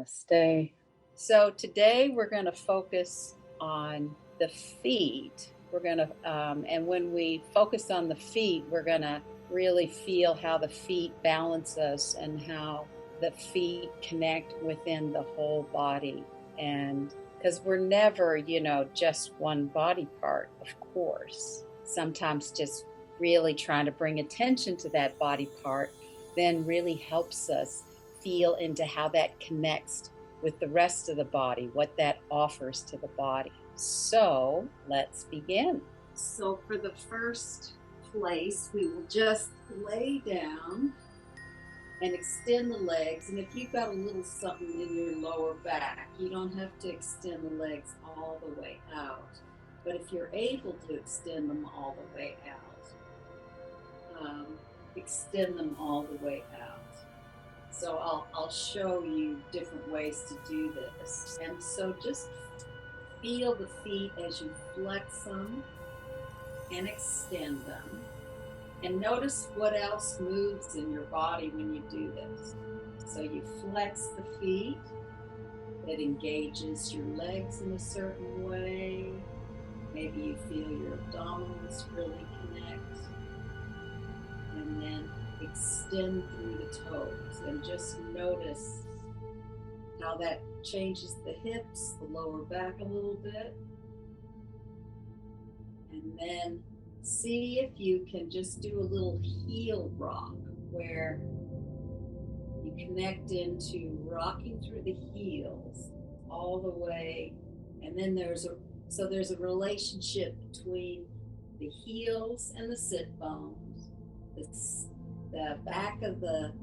Namaste. So today we're going to focus on the feet. And when we focus on the feet, we're going to really feel how the feet balance us and how the feet connect within the whole body. And because we're never, just one body part, of course. Sometimes just really trying to bring attention to that body part then really helps us feel into how that connects with the rest of the body, what that offers to the body. So let's begin. So, for the first place, we will just lay down and extend the legs. And if you've got a little something in your lower back, you don't have to extend the legs all the way out. But if you're able to extend them all the way out, extend them all the way out. So I'll show you different ways to do this. And so just feel the feet as you flex them and extend them. And notice what else moves in your body when you do this. So you flex the feet, it engages your legs in a certain way. Maybe you feel your abdominals really connect. And then extend through the toes and just notice how that changes the hips, the lower back a little bit. And then see if you can just do a little heel rock where you connect into rocking through the heels all the way. And then there's a relationship between the heels and the sit bones, the back of the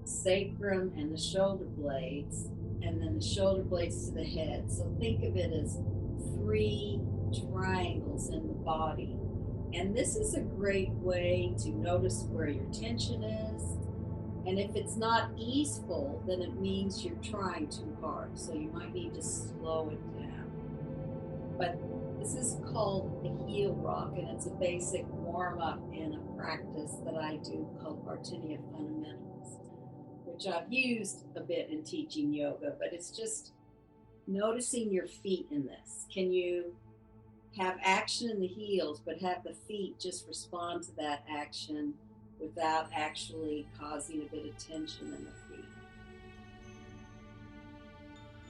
sacrum and the shoulder blades, and then the shoulder blades to the head. So think of it as three triangles in the body. And this is a great way to notice where your tension is. And if it's not easeful, then it means you're trying too hard. So you might need to slow it down. But this is called the heel rock, and it's a basic warm-up in a practice that I do called Vartiniya Fundamentals, which I've used a bit in teaching yoga, but it's just noticing your feet in this. Can you have action in the heels, but have the feet just respond to that action without actually causing a bit of tension in the feet?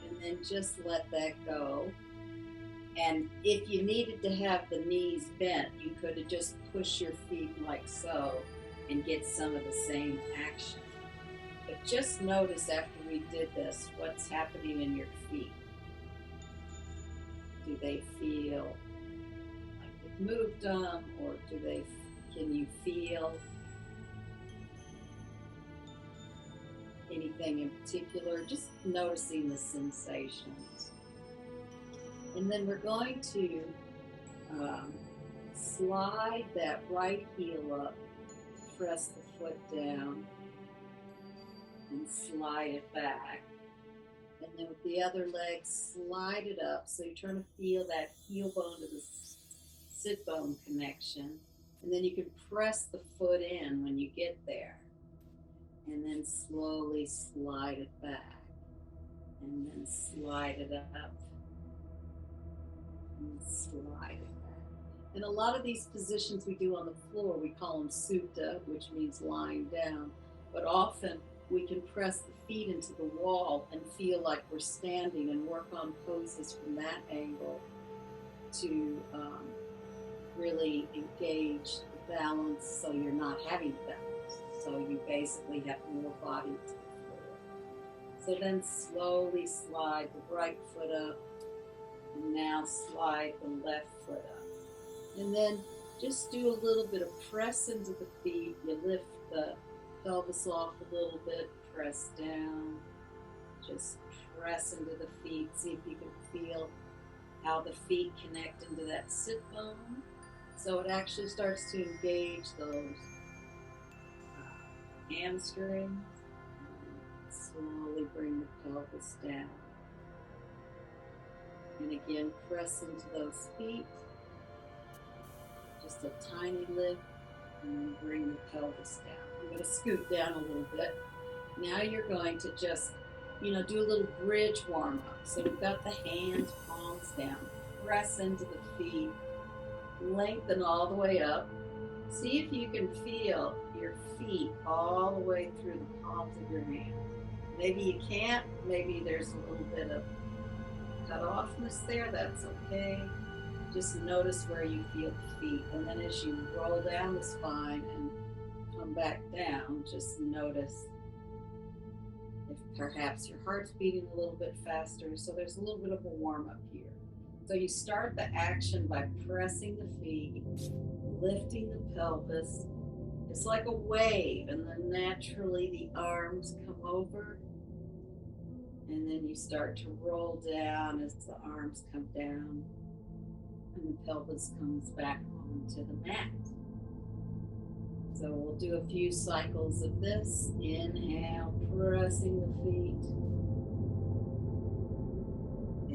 And then just let that go. And if you needed to have the knees bent, you could have just pushed your feet like so and get some of the same action. But just notice after we did this, what's happening in your feet. Do they feel like you've moved them, or can you feel anything in particular? Just noticing the sensations. And then we're going to slide that right heel up, press the foot down, and slide it back. And then with the other leg, slide it up. So you're trying to feel that heel bone to the sit bone connection. And then you can press the foot in when you get there. And then slowly slide it back. And then slide it up. And slide it back. And a lot of these positions we do on the floor, we call them sutta, which means lying down. But often we can press the feet into the wall and feel like we're standing and work on poses from that angle to really engage the balance so you're not having balance. So you basically have more body to the floor. So then slowly slide the right foot up, and now slide the left foot up. And then just do a little bit of press into the feet. You lift the pelvis off a little bit, press down, just press into the feet. See if you can feel how the feet connect into that sit bone. So it actually starts to engage those hamstrings. Slowly bring the pelvis down. And again, press into those feet. Just a tiny lift, and then bring the pelvis down. I'm going to scoot down a little bit. Now you're going to just do a little bridge warm up. So we've got the hands, palms down, press into the feet, lengthen all the way up. See if you can feel your feet all the way through the palms of your hands. Maybe you can't, maybe there's a little bit of cut offness there, that's okay. Just notice where you feel the feet. And then as you roll down the spine and come back down, just notice if perhaps your heart's beating a little bit faster. So there's a little bit of a warm up here. So you start the action by pressing the feet, lifting the pelvis. It's like a wave, and then naturally the arms come over, and then you start to roll down as the arms come down, and the pelvis comes back onto the mat. So we'll do a few cycles of this. Inhale, pressing the feet.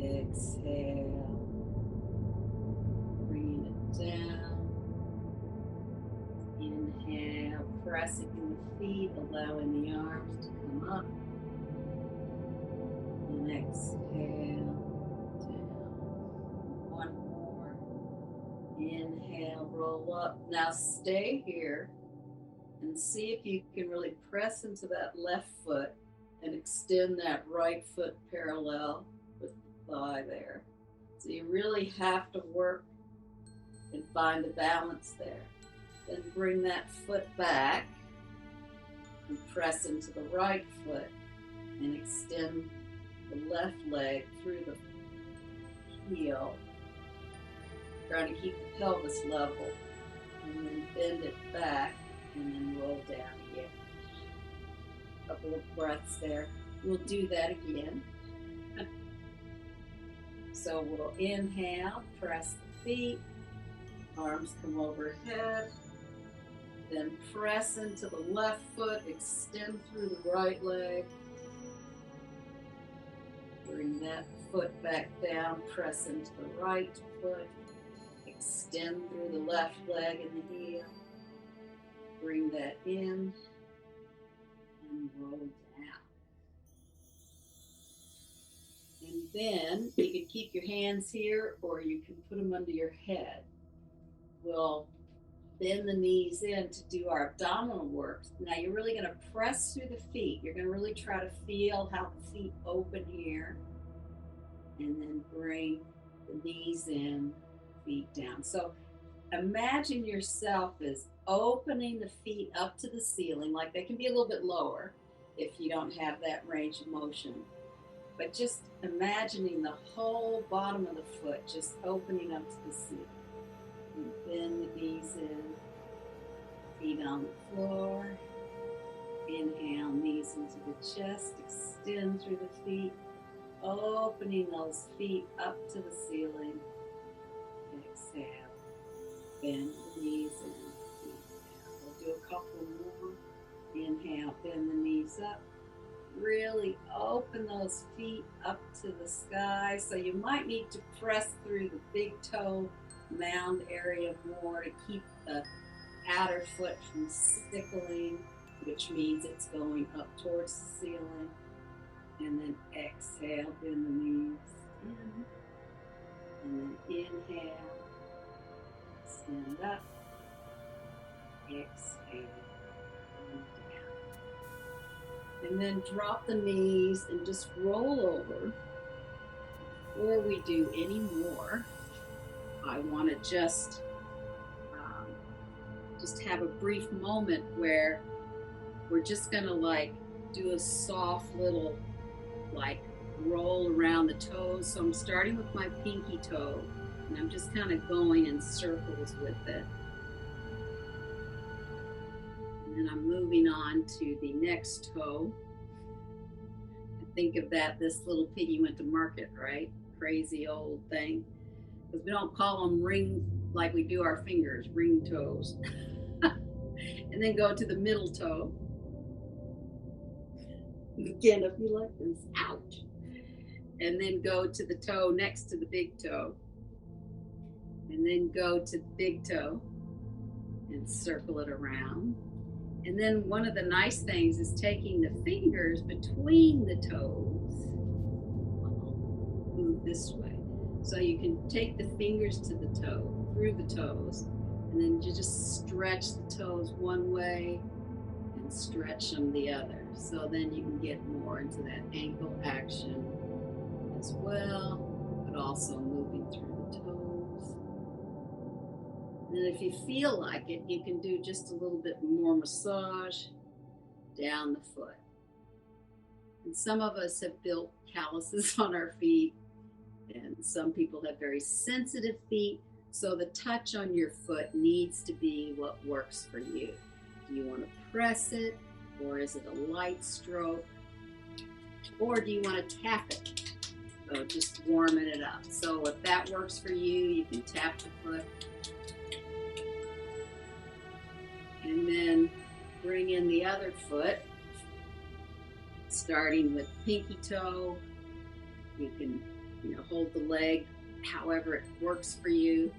Exhale, bringing it down. Inhale, pressing the feet, allowing the arms to come up. And exhale, down. One more. Inhale, roll up. Now stay here and see if you can really press into that left foot and extend that right foot parallel with the thigh there. So you really have to work and find a balance there. Then bring that foot back and press into the right foot and extend the left leg through the heel. Trying to keep the pelvis level, and then bend it back and then roll down again. A couple of breaths there. We'll do that again. So we'll inhale, press the feet, arms come overhead, then press into the left foot, extend through the right leg. Bring that foot back down, press into the right foot, extend through the left leg and the heel. Bring that in and roll down. And then you can keep your hands here or you can put them under your head. We'll bend the knees in to do our abdominal work. Now you're really going to press through the feet. You're going to really try to feel how the feet open here. And then bring the knees in, feet down. So imagine yourself as opening the feet up to the ceiling, like they can be a little bit lower if you don't have that range of motion. But just imagining the whole bottom of the foot just opening up to the ceiling. And bend the knees in, feet on the floor. Inhale, knees into the chest, extend through the feet, opening those feet up to the ceiling. Exhale, bend the knees in, feet down. We'll do a couple more. Inhale, bend the knees up. Really open those feet up to the sky. So you might need to press through the big toe mound area more to keep the outer foot from sickling, which means it's going up towards the ceiling. And then exhale, bend the knees in. And then inhale, stand up, exhale, and down. And then drop the knees and just roll over. Before we do any more, I want to just have a brief moment where we're just going to do a soft little roll around the toes. So I'm starting with my pinky toe and I'm just kind of going in circles with it. And then I'm moving on to the next toe. Think of that, this little piggy went to market, right? Crazy old thing. Because we don't call them ring like we do our fingers, ring toes. And then go to the middle toe. Again, if you like this, ouch. And then go to the toe next to the big toe. And then go to the big toe and circle it around. And then one of the nice things is taking the fingers between the toes. Move this way. So you can take the fingers to the toe, through the toes, and then you just stretch the toes one way and stretch them the other. So then you can get more into that ankle action as well, but also moving through the toes. And if you feel like it, you can do just a little bit more massage down the foot. And some of us have built calluses on our feet, and some people have very sensitive feet. So the touch on your foot needs to be what works for you. Do you want to press it, or is it a light stroke, or do you want to tap it? So just warming it up. So if that works for you, you can tap the foot. And then bring in the other foot, starting with pinky toe. You can, hold the leg however it works for you.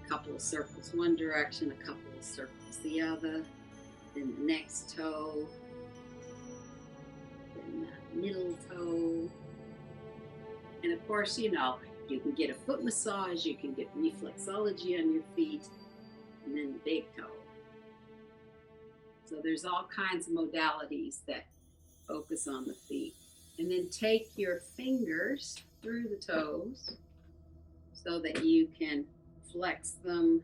A couple of circles one direction, a couple of circles the other. Then the next toe. Then the middle toe. And of course, you can get a foot massage, you can get reflexology on your feet, and then the big toe. So there's all kinds of modalities that focus on the feet. And then take your fingers through the toes so that you can flex them,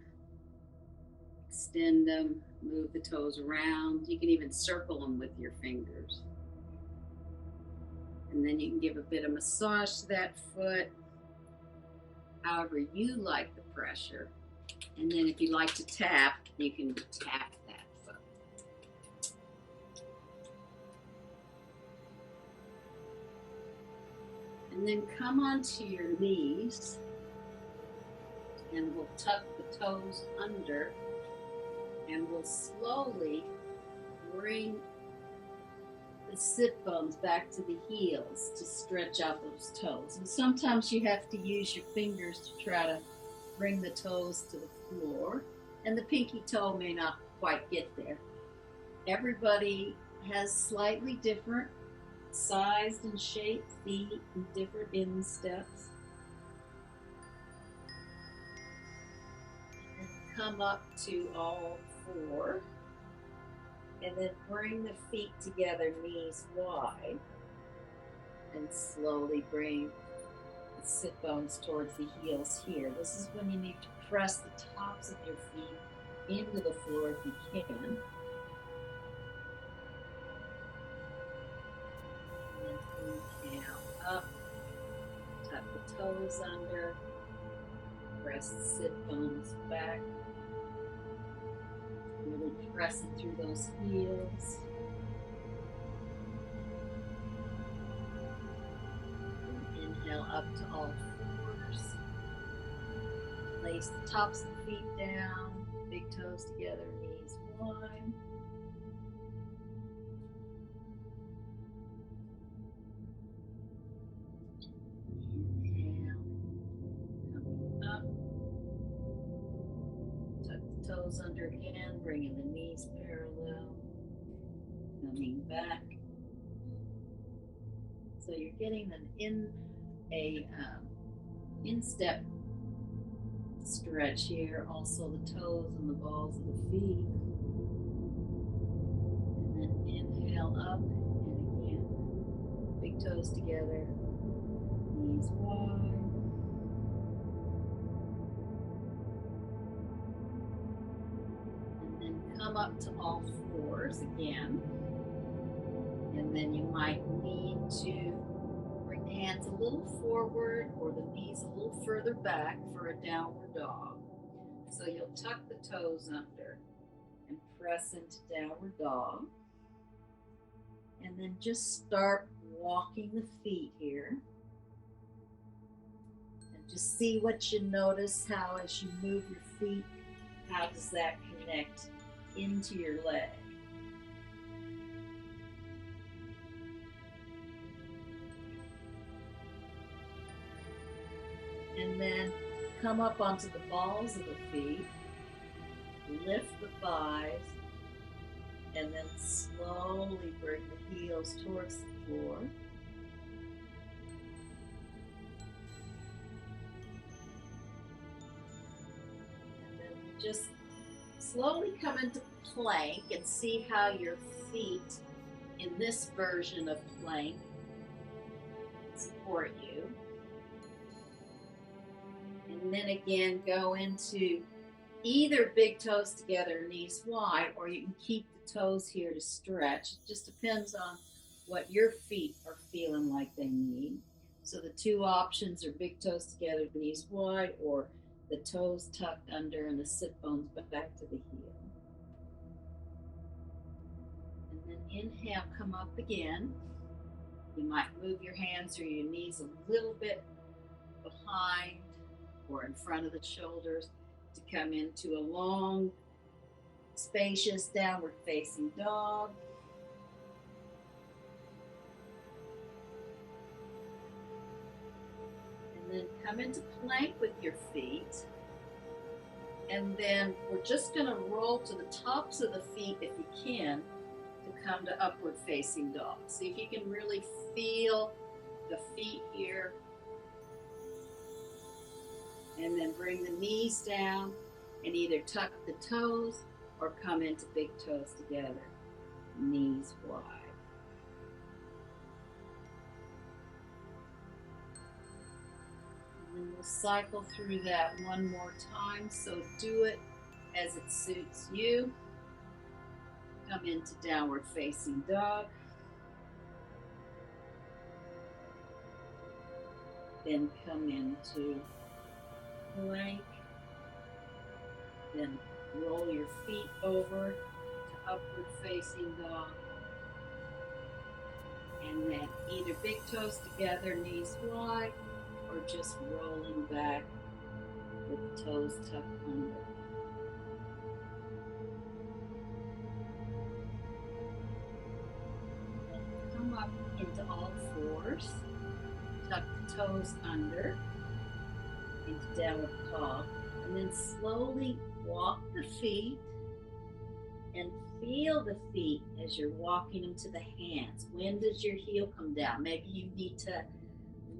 extend them, move the toes around. You can even circle them with your fingers. And then you can give a bit of massage to that foot, however you like the pressure. And then if you like to tap, you can tap that foot. And then come onto your knees, and we'll tuck the toes under, and we'll slowly bring the sit bones back to the heels to stretch out those toes. And sometimes you have to use your fingers to try to bring the toes to the floor, and the pinky toe may not quite get there. Everybody has slightly different sized and shaped feet and different insteps. And come up to all four, and then bring the feet together, knees wide, and slowly bring the sit bones towards the heels here. This is when you need to press the tops of your feet into the floor if you can. And then inhale up, tuck the toes under, press the sit bones back, really pressing through those heels. And inhale up to all fours. Place the tops of the feet down, big toes together, knees wide. Inhale, coming up. Tuck the toes under again, bringing the knees parallel. Coming back. So you're getting an instep stretch here, also the toes and the balls of the feet. And then inhale up, and again, big toes together, knees wide. And then come up to all fours again. And then you might need to bring the hands a little forward or the knees a little further back for a downward dog. So you'll tuck the toes under and press into downward dog. And then just start walking the feet here. And just see what you notice, how as you move your feet, how does that connect into your leg. And then come up onto the balls of the feet. lift the thighs, and then slowly bring the heels towards the floor. And then just slowly come into plank and see how your feet in this version of plank support you. And then again, go into either big toes together, knees wide, or you can keep the toes here to stretch. It just depends on what your feet are feeling like they need. So the two options are big toes together, knees wide, or the toes tucked under and the sit bones back to the heel. And then inhale, come up again. You might move your hands or your knees a little bit behind or in front of the shoulders to come into a long, spacious downward facing dog. And then come into plank with your feet. And then we're just going to roll to the tops of the feet if you can to come to upward facing dog. See if you can really feel the feet here. And then bring the knees down and either tuck the toes or come into big toes together, knees wide. And then we'll cycle through that one more time, so do it as it suits you. Come into downward facing dog. Then come into plank. Then roll your feet over to upward facing dog. And then either big toes together, knees wide, or just rolling back with the toes tucked under. Come up into all fours, tuck the toes under into downward dog, and then slowly walk the feet and feel the feet as you're walking them to the hands. When does your heel come down? Maybe you need to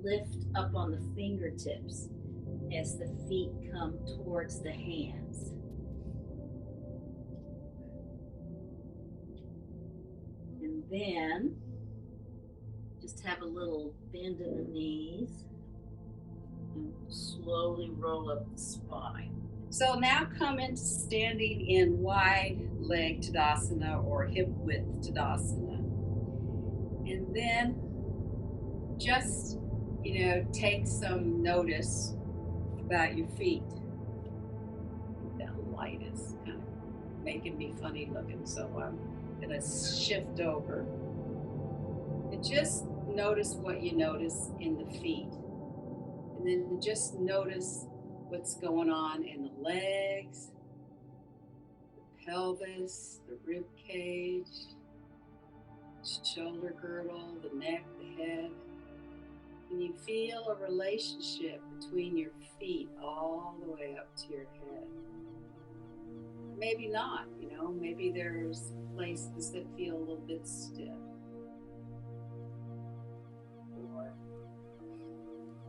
lift up on the fingertips as the feet come towards the hands. And then just have a little bend in the knees and slowly roll up the spine. So now come into standing in wide leg Tadasana or hip width Tadasana. And then just, take some notice about your feet. That light is kind of making me funny looking, so I'm gonna shift over. And just notice what you notice in the feet. And then just notice what's going on in the legs, the pelvis, the rib cage, shoulder girdle, the neck, the head. Can you feel a relationship between your feet all the way up to your head? Maybe not, maybe there's places that feel a little bit stiff. Or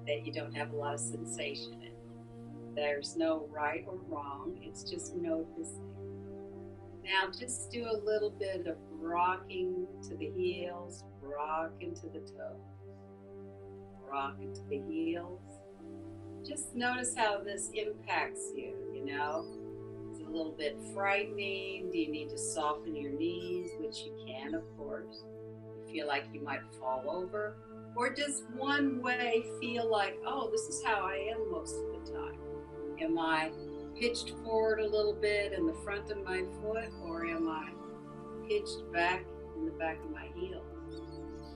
that you don't have a lot of sensation in. There's no right or wrong, it's just noticing. Now just do a little bit of rocking to the heels, rocking to the toes, rocking to the heels. Just notice how this impacts you, Is it a little bit frightening? Do you need to soften your knees, which you can, of course. You feel like you might fall over? Or does one way feel like, oh, this is how I am most of the time? Am I pitched forward a little bit in the front of my foot, or am I pitched back in the back of my heel?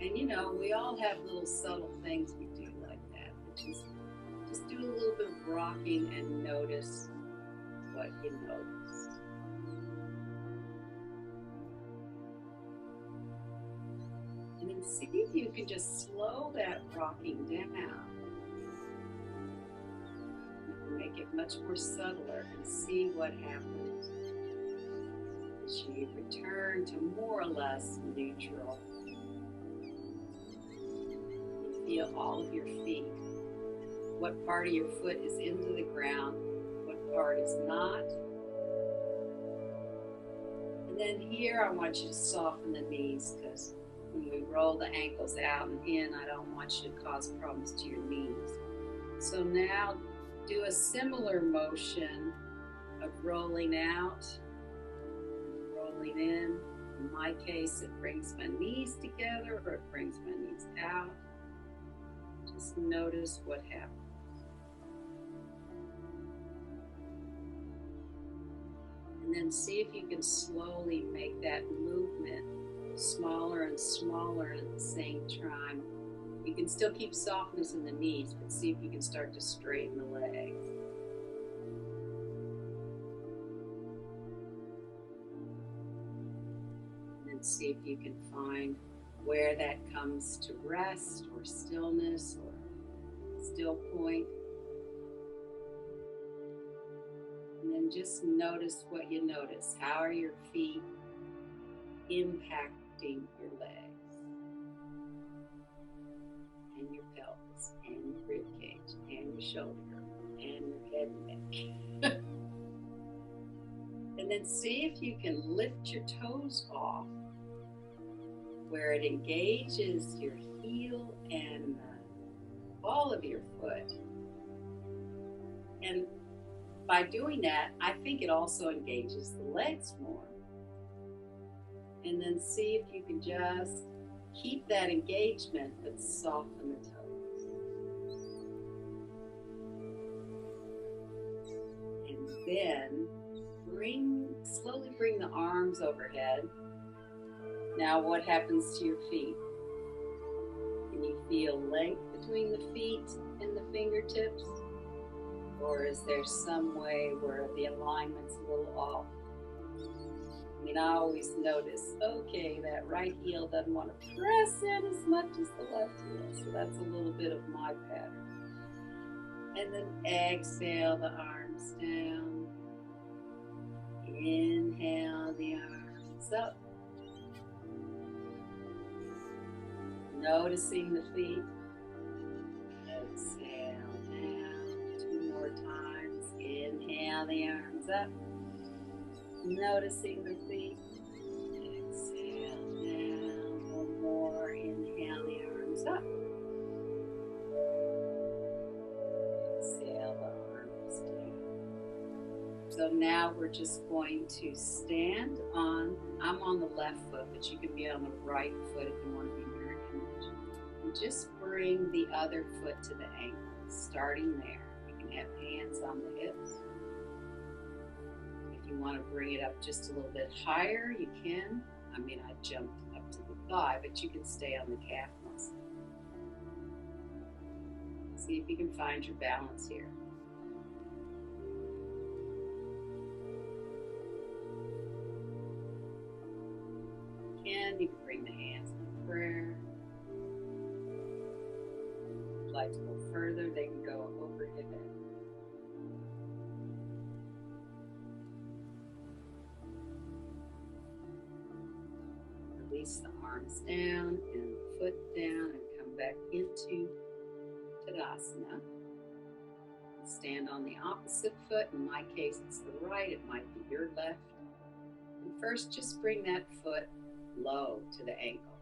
And we all have little subtle things we do like that, which is just do a little bit of rocking and notice what you notice. And then see if you can just slow that rocking down. Make it much more subtler and see what happens. energy, return to more or less neutral. You feel all of your feet. What part of your foot is into the ground, what part is not. And then here I want you to soften the knees, because when we roll the ankles out and in, I don't want you to cause problems to your knees. So now do a similar motion of rolling out, rolling in. In my case, it brings my knees together or it brings my knees out. Just notice what happens. And then see if you can slowly make that movement smaller and smaller at the same time. You can still keep softness in the knees, but see if you can start to straighten the legs. And then see if you can find where that comes to rest or stillness or still point. And then just notice what you notice. How are your feet impacting your legs and your pelvis and your rib cage and your shoulder and your head and neck? And then see if you can lift your toes off where it engages your heel and the ball of your foot. And by doing that, I think it also engages the legs more. And then see if you can just keep that engagement but soften the toes. And then slowly bring the arms overhead. Now what happens to your feet? Can you feel length between the feet and the fingertips? Or is there some way where the alignment's a little off? I mean, I always notice, okay, that right heel doesn't want to press in as much as the left heel, so that's a little bit of my pattern. And then exhale the arms down. Inhale the arms up. Noticing the feet. Exhale down. 2 more times. Inhale the arms up. Noticing the feet. Exhale down. 1 more. Inhale the arms up. Exhale the arms down. So now we're just going to stand on, I'm on the left foot, but you can be on the right foot if you want to be mirror image. And just bring the other foot to the ankle, starting there. You can have hands on the hips. If you want to bring it up just a little bit higher, you can. I mean, I jumped up to the thigh, but you can stay on the calf muscle. See if you can find your balance here. You can bring the hands in prayer. If you'd like to go further, they can go over your head. Release the arms down and the foot down and come back into Tadasana. Stand on the opposite foot. In my case, it's the right. It might be your left. And first, just bring that foot low to the ankle.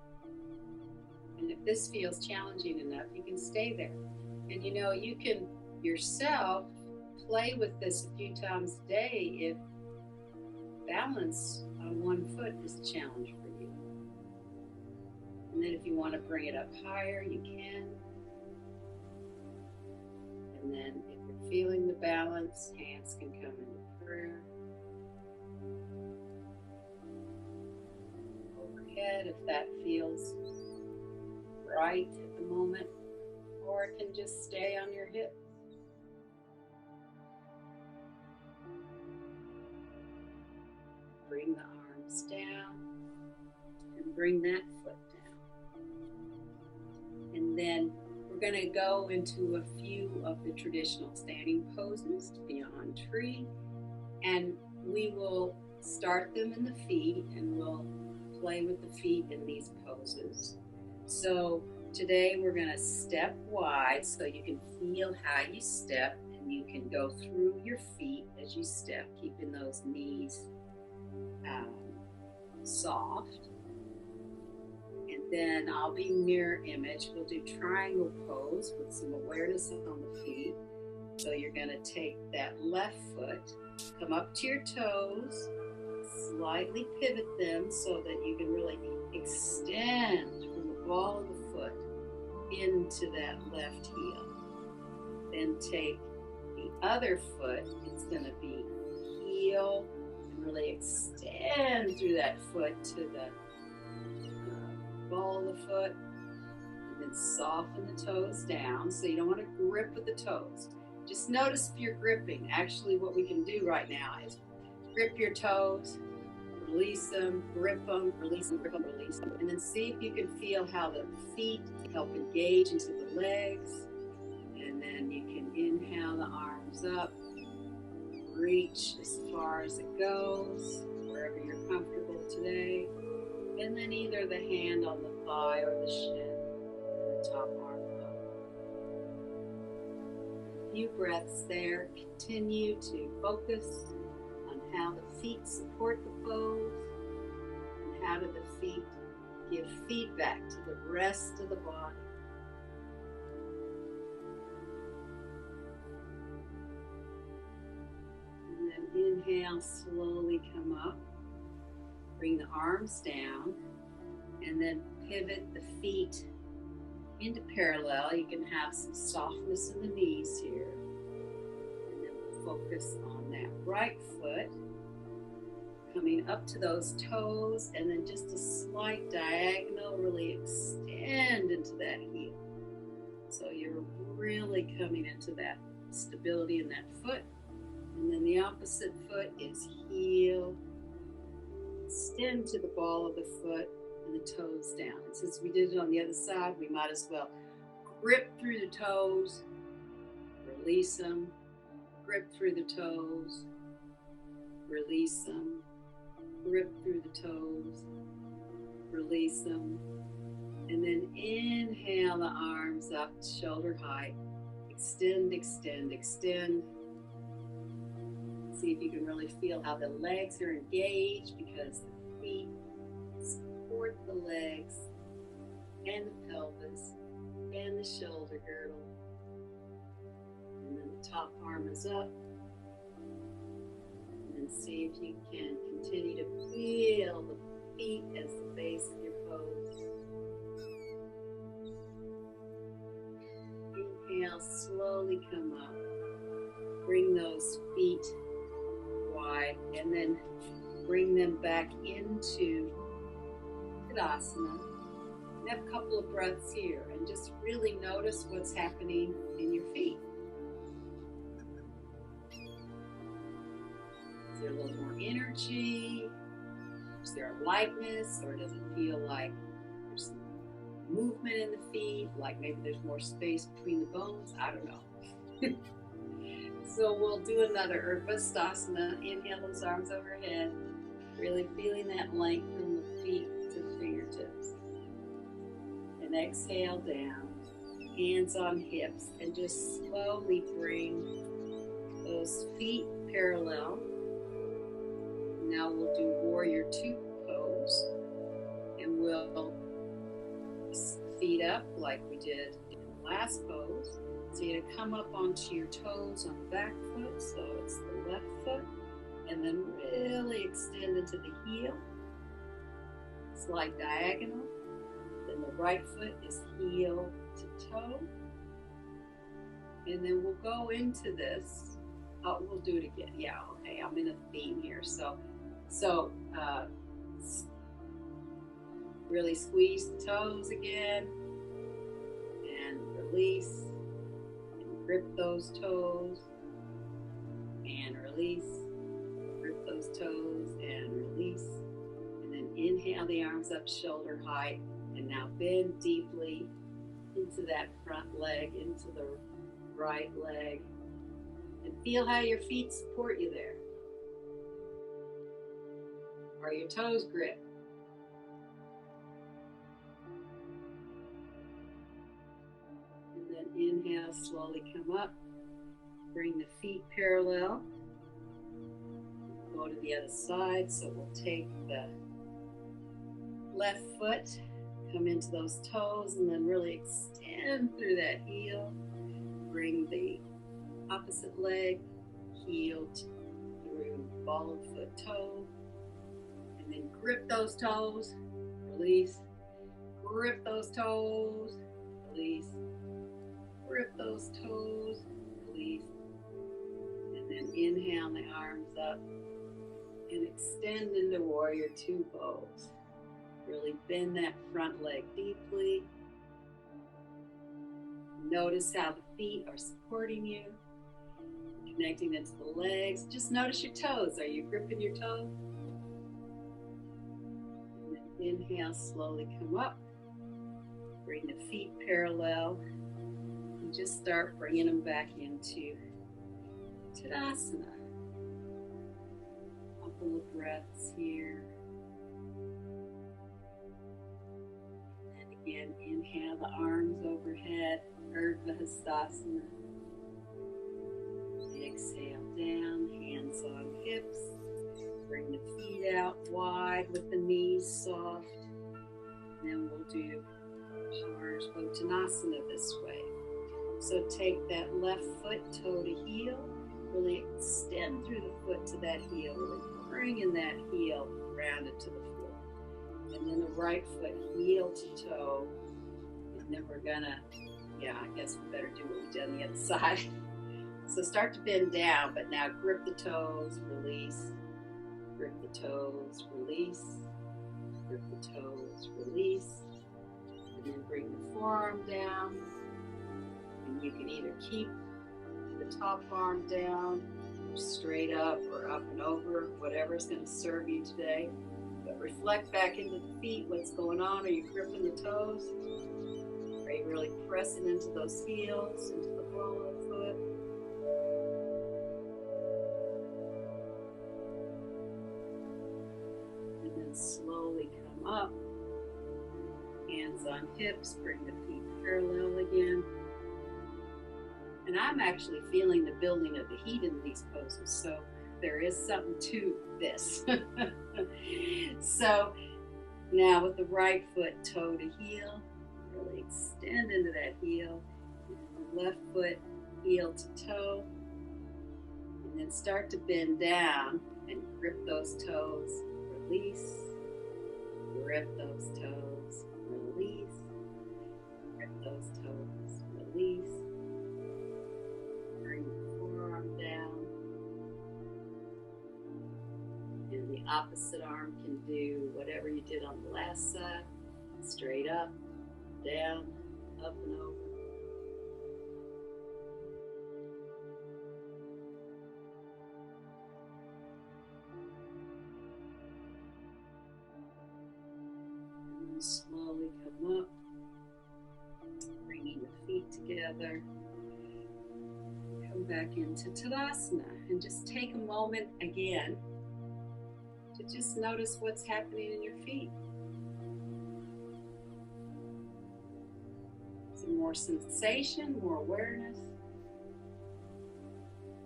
And if this feels challenging enough, you can stay there. And you know, you can yourself play with this a few times a day if balance on one foot is a challenge for you. And then if you want to bring it up higher, you can. And then if you're feeling the balance, hands can come into prayer. Overhead, if that feels right at the moment, or it can just stay on your hip. Bring the arms down and bring that foot down. And then we're going to go into a few of the traditional standing poses beyond tree, and we will start them in the feet, and we'll play with the feet in these poses. So today we're going to step wide so you can feel how you step, and you can go through your feet as you step, keeping those knees soft. And then I'll be mirror image. We'll do triangle pose with some awareness on the feet. So you're going to take that left foot, come up to your toes, slightly pivot them so that you can really extend from the ball of the foot into that left heel. Then take the other foot, it's going to be heel, and really extend through that foot to the ball of the foot, and then soften the toes down. So you don't want to grip with the toes. Just notice if you're gripping. Actually, what we can do right now is grip your toes, release them, grip them, release them, grip them, release them, and then see if you can feel how the feet help engage into the legs. And then you can inhale the arms up, reach as far as it goes, wherever you're comfortable today. And then either the hand on the thigh or the shin, and the top arm up. A few breaths there. Continue to focus on how the feet support the pose, and how do the feet give feedback to the rest of the body. And then inhale, slowly come up. Bring the arms down, and then pivot the feet into parallel. You can have some softness in the knees here. And then we'll focus on that right foot, coming up to those toes, and then just a slight diagonal, really extend into that heel. So you're really coming into that stability in that foot. And then the opposite foot is heel, extend to the ball of the foot, and the toes down. And since we did it on the other side, we might as well grip through the toes, release them, grip through the toes, release them, grip through the toes, release them, and then inhale the arms up to shoulder height, extend, extend, extend. See if you can really feel how the legs are engaged, because the feet support the legs and the pelvis and the shoulder girdle. And then the top arm is up. And then see if you can continue to feel the feet as the base of your pose. Inhale, slowly come up. Bring those feet wide, and then bring them back into Tadasana. And have a couple of breaths here, and just really notice what's happening in your feet. Is there a little more energy? Is there a lightness, or does it feel like there's movement in the feet, like maybe there's more space between the bones? I don't know. So we'll do another Urdhva. Inhale those arms overhead, really feeling that length from the feet to the fingertips. And exhale down, hands on hips, and just slowly bring those feet parallel. Now we'll do Warrior Two pose, and we'll feet up like we did in the last pose. So you're going to come up onto your toes on the back foot, so it's the left foot, and then really extend into the heel, slight diagonal. Then the right foot is heel to toe. And then we'll go into this. Oh, we'll do it again. Yeah, okay, I'm in a theme here. So really squeeze the toes again, and release. Grip those toes and release. Grip those toes and release. And then inhale the arms up shoulder height. And now bend deeply into that front leg, into the right leg. And feel how your feet support you there. Are your toes gripped? And then inhale, slowly come up. Bring the feet parallel. Go to the other side. So we'll take the left foot, come into those toes, and then really extend through that heel. Bring the opposite leg, heel through ball of foot toe. And then grip those toes, release. Grip those toes, release. Grip those toes, release. And then inhale the arms up and extend into warrior two pose. Really bend that front leg deeply. Notice how the feet are supporting you, connecting into the legs. Just notice your toes. Are you gripping your toes? And then inhale, slowly come up. Bring the feet parallel. And just start bringing them back into Tadasana. Couple of breaths here. And again, inhale the arms overhead, Urdhva Hastasana. Exhale down, hands on hips. Bring the feet out wide with the knees soft. And then we'll do Parsvottanasana this way. So take that left foot toe to heel. Really extend through the foot to that heel. Really bringing that heel rounded to the floor. And then the right foot heel to toe. And then we're gonna, I guess we better do what we did on the other side. So start to bend down, but now grip the toes, release. Grip the toes, release. Grip the toes, release. And then bring the forearm down. And you can either keep the top arm down, straight up, or up and over, whatever's going to serve you today. But reflect back into the feet, what's going on. Are you gripping the toes? Are you really pressing into those heels, into the ball of the foot? And then slowly come up. Hands on hips, bring the feet parallel again. And I'm actually feeling the building of the heat in these poses, so there is something to this. So now with the right foot toe to heel, really extend into that heel. Left foot heel to toe. And then start to bend down and grip those toes, release. Grip those toes, release. Grip those toes, release. Bring the forearm down. And the opposite arm can do whatever you did on the last side. Straight up, down, up and over. And then slowly come up, bringing the feet together. Come back into Tadasana and just take a moment again to just notice what's happening in your feet. Is it more sensation, more awareness?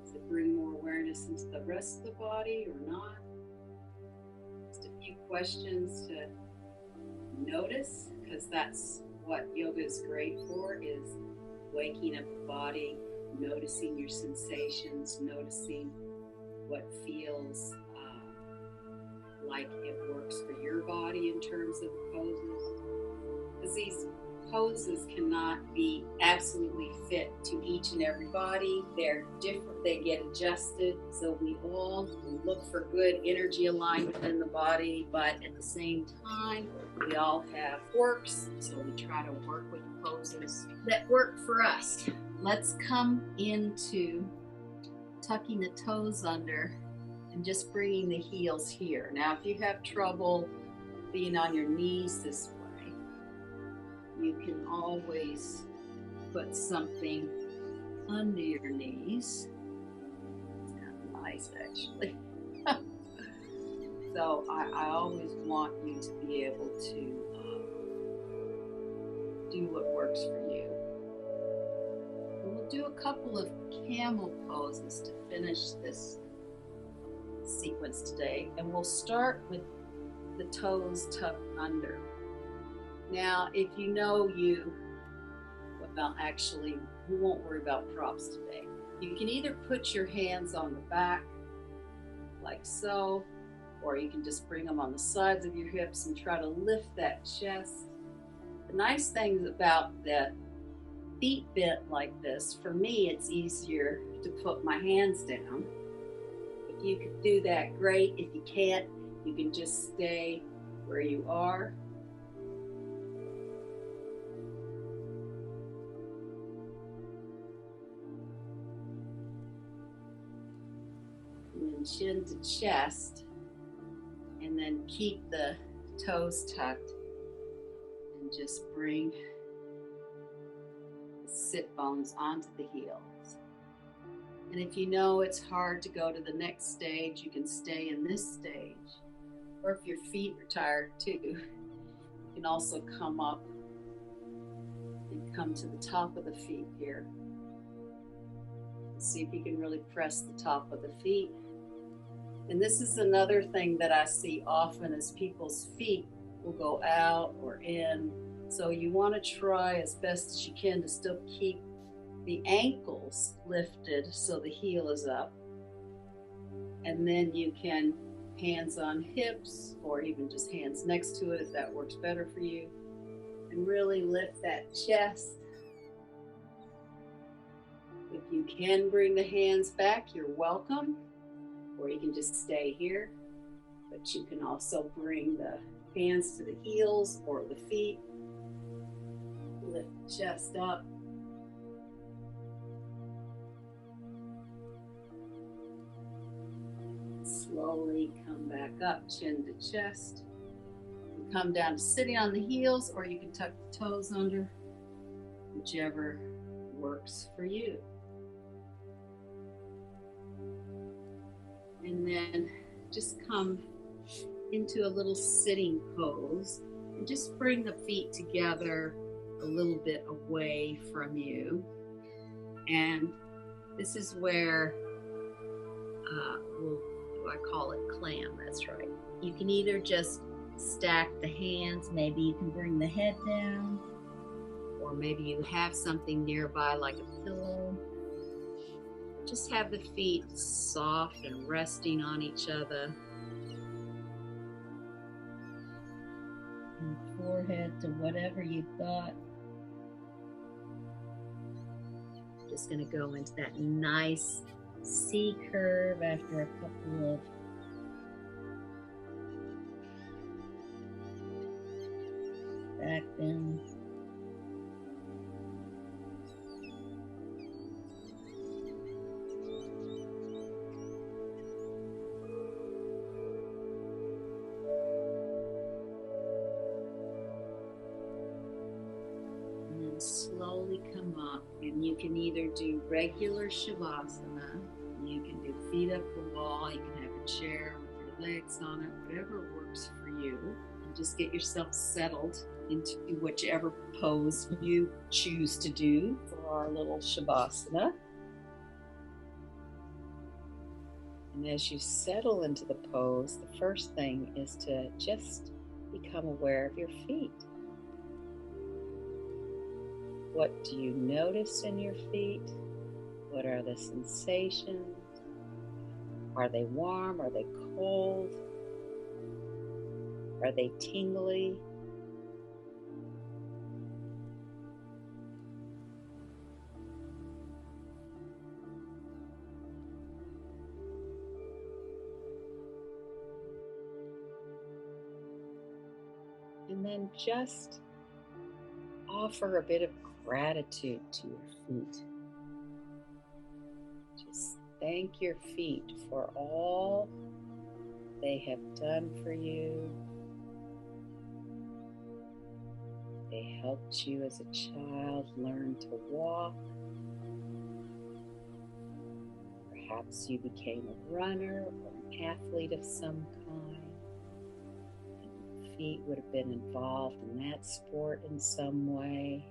Does it bring more awareness into the rest of the body or not? Just a few questions to notice, because that's what yoga is great for, is waking up the body, noticing your sensations, noticing what feels like it works for your body in terms of the poses. Because these poses cannot be absolutely fit to each and every body. They're different, they get adjusted. So we all look for good energy alignment in the body, but at the same time, we all have quirks. So we try to work with poses that work for us. Let's come into tucking the toes under and just bringing the heels here. Now, if you have trouble being on your knees this way, you can always put something under your knees. It's kind of nice, actually. So I always want you to be able to do what works for you. And we'll do a couple of camel poses to finish this sequence today. And we'll start with the toes tucked under. Now, if you know well, actually, we won't worry about props today. You can either put your hands on the back, like so, or you can just bring them on the sides of your hips and try to lift that chest. The nice thing about the feet bent like this, for me, it's easier to put my hands down. If you could do that, great. If you can't, you can just stay where you are. And then chin to chest, and then keep the toes tucked, and just bring the sit bones onto the heels. And if you know it's hard to go to the next stage, you can stay in this stage. Or if your feet are tired too, you can also come up and come to the top of the feet here. See if you can really press the top of the feet. And this is another thing that I see often is people's feet will go out or in. So you want to try as best as you can to still keep the ankles lifted so the heel is up. And then you can hands on hips or even just hands next to it if that works better for you. And really lift that chest. If you can bring the hands back, you're welcome. Or you can just stay here. But you can also bring the hands to the heels or the feet. Lift the chest up. Slowly come back up, chin to chest. You come down to sitting on the heels, or you can tuck the toes under, whichever works for you. And then just come into a little sitting pose and just bring the feet together a little bit away from you. And this is where I call it clam, that's right. You can either just stack the hands, maybe you can bring the head down, or maybe you have something nearby like a pillow. Just have the feet soft and resting on each other. And forehead to whatever you've got. Just going to go into that nice C curve after a couple of back bends. And then slowly come up, and you can either do regular Shavasana. You can do feet up the wall, you can have a chair with your legs on it, whatever works for you. And just get yourself settled into whichever pose you choose to do for our little Shavasana. And as you settle into the pose, the first thing is to just become aware of your feet. What do you notice in your feet? What are the sensations? Are they warm? Are they cold? Are they tingly? And then just offer a bit of gratitude to your feet. Just thank your feet for all they have done for you. They helped you as a child learn to walk. Perhaps you became a runner or an athlete of some kind. feet would have been involved in that sport in some way.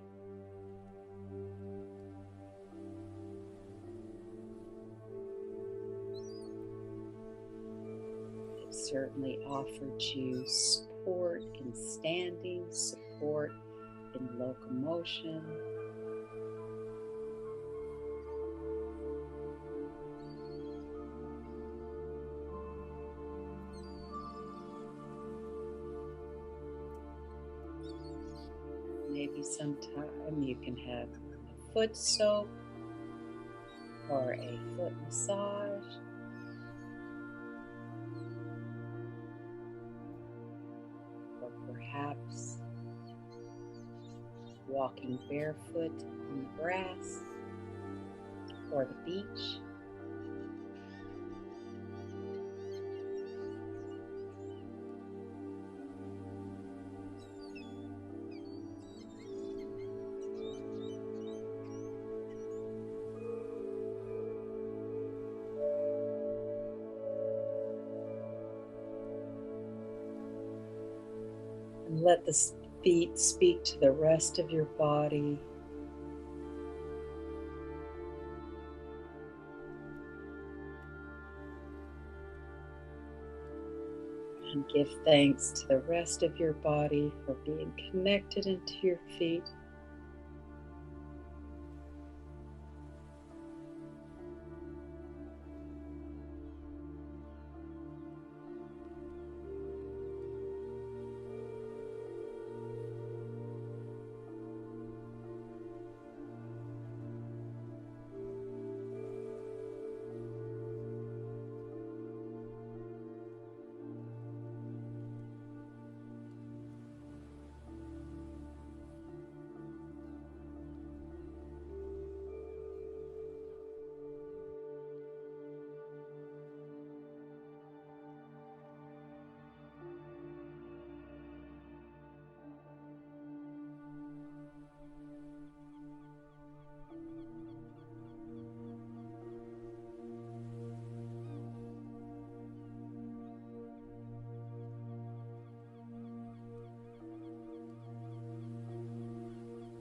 It certainly offered you support in standing, support in locomotion. Maybe sometime you can have a foot soak or a foot massage. Or perhaps walking barefoot on the grass or the beach. And let the feet speak to the rest of your body. And give thanks to the rest of your body for being connected into your feet.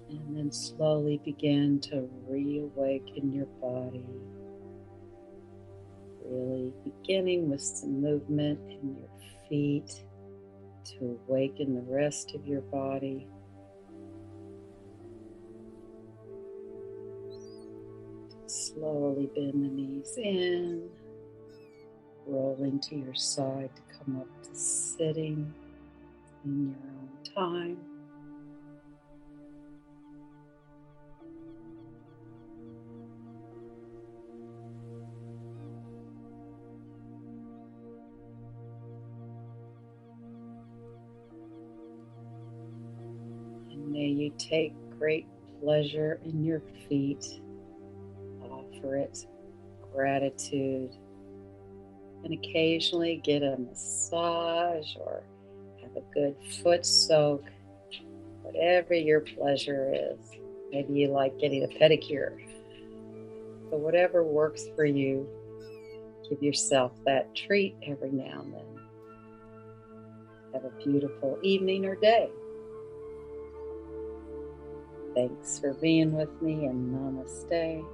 And then slowly begin to reawaken your body. Really beginning with some movement in your feet to awaken the rest of your body. Slowly bend the knees in, rolling to your side to come up to sitting in your own time. And may you take great pleasure in your feet. Offer it gratitude, and occasionally get a massage or have a good foot soak, whatever your pleasure is. Maybe you like getting a pedicure. So whatever works for you, give yourself that treat every now and then. Have a beautiful evening or day. Thanks for being with me, and namaste.